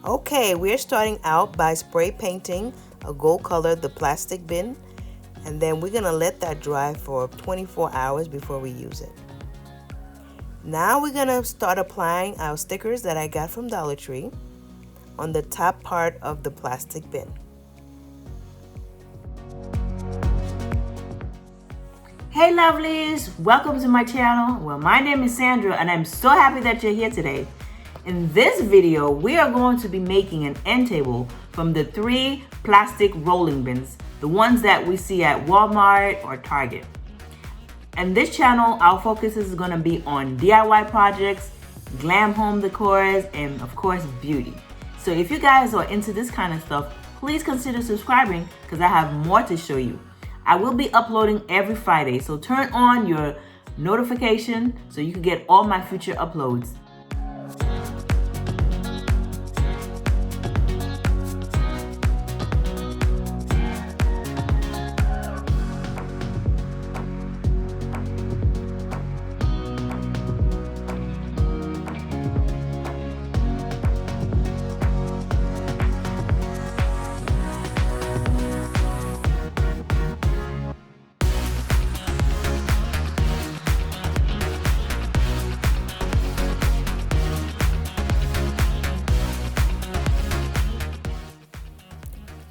Okay, we're starting out by spray painting a gold color the plastic bin, and then we're gonna let that dry for 24 hours before we use it. Now we're gonna start applying our stickers that I got from Dollar Tree on the top part of the plastic bin. Hey lovelies, welcome to my channel. Well, my name is Sandra and I'm so happy that you're here today. In this video, we are going to be making an end table from the 3 plastic rolling bins, the ones that we see at Walmart or Target. And this channel, our focus is going to be on DIY projects, glam home decors, and of course, beauty. So if you guys are into this kind of stuff, please consider subscribing because I have more to show you. I will be uploading every Friday, so turn on your notification so you can get all my future uploads.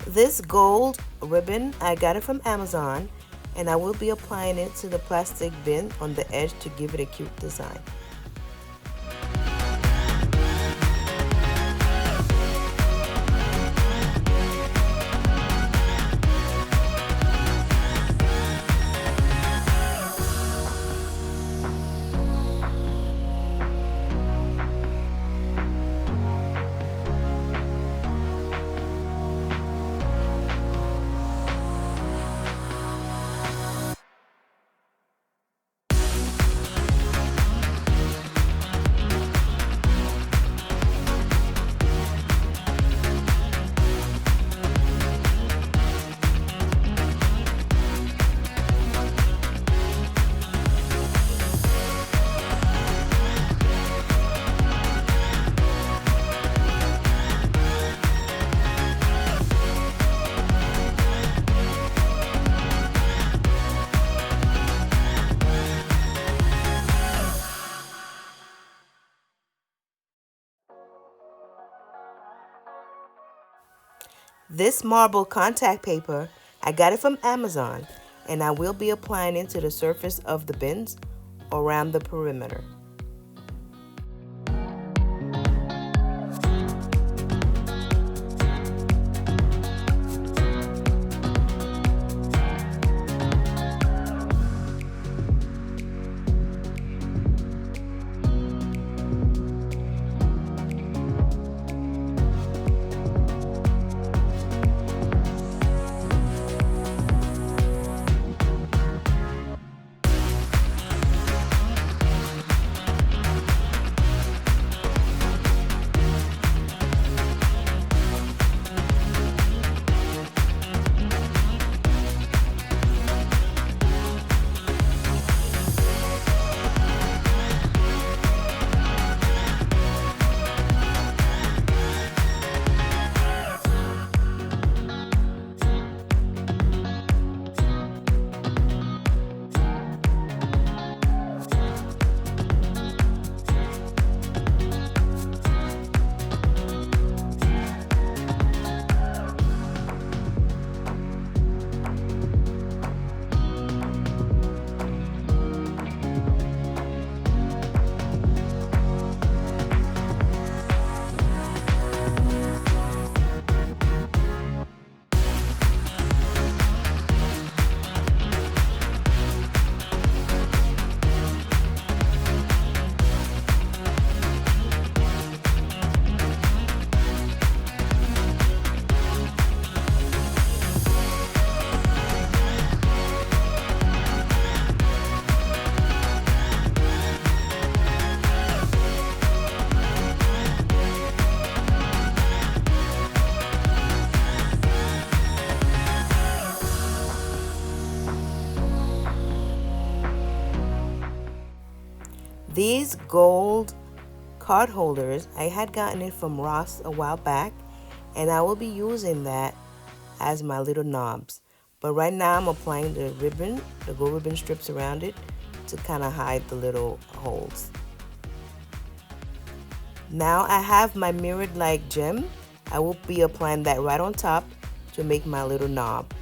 This gold ribbon, I got it from Amazon, and I will be applying it to the plastic bin on the edge to give it a cute design. This marble contact paper, I got it from Amazon, and I will be applying it to the surface of the bins around the perimeter. These gold card holders. I had gotten it from Ross a while back, and I will be using that as my little knobs. But right now I'm applying the ribbon, the gold ribbon strips around it to kind of hide the little holes. Now I have my mirrored like gem. I will be applying that right on top to make my little knob.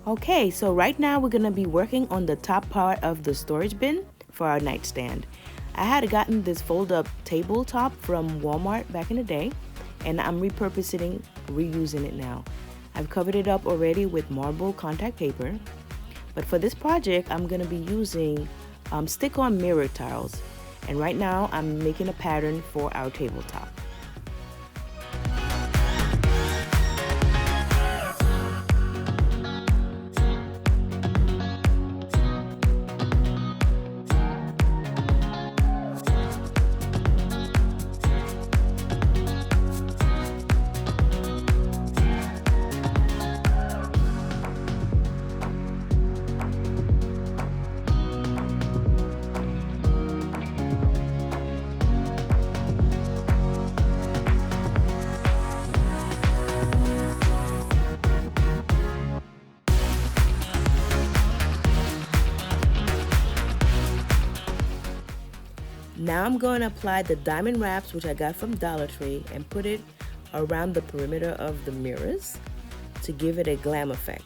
Okay, so right now we're gonna be working on the top part of the storage bin for our nightstand. I had gotten this fold-up tabletop from Walmart back in the day, and I'm reusing it now. I've covered it up already with marble contact paper, but for this project I'm gonna be using stick-on mirror tiles, and right now I'm making a pattern for our tabletop. Now I'm going to apply the diamond wraps, which I got from Dollar Tree, and put it around the perimeter of the mirrors to give it a glam effect.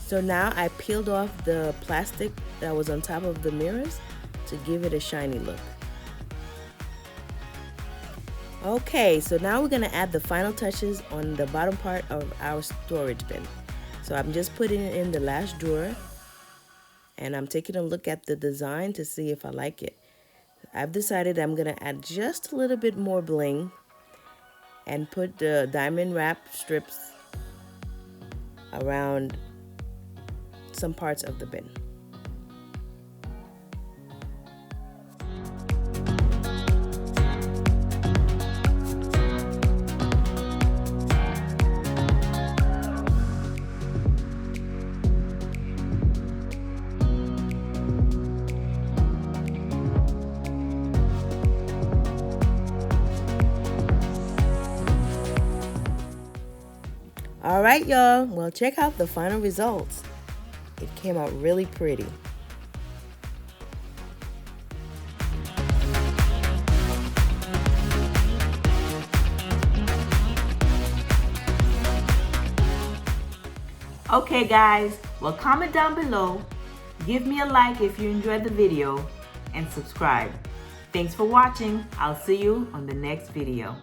So now I peeled off the plastic that was on top of the mirrors to give it a shiny look. Okay, so now we're gonna add the final touches on the bottom part of our storage bin. So I'm just putting it in the last drawer, and I'm taking a look at the design to see if I like it. I've decided I'm gonna add just a little bit more bling and put the diamond wrap strips around some parts of the bin. All right, y'all. Well, check out the final results. It came out really pretty. Okay guys, well, comment down below, give me a like if you enjoyed the video, and subscribe. Thanks for watching. I'll see you on the next video.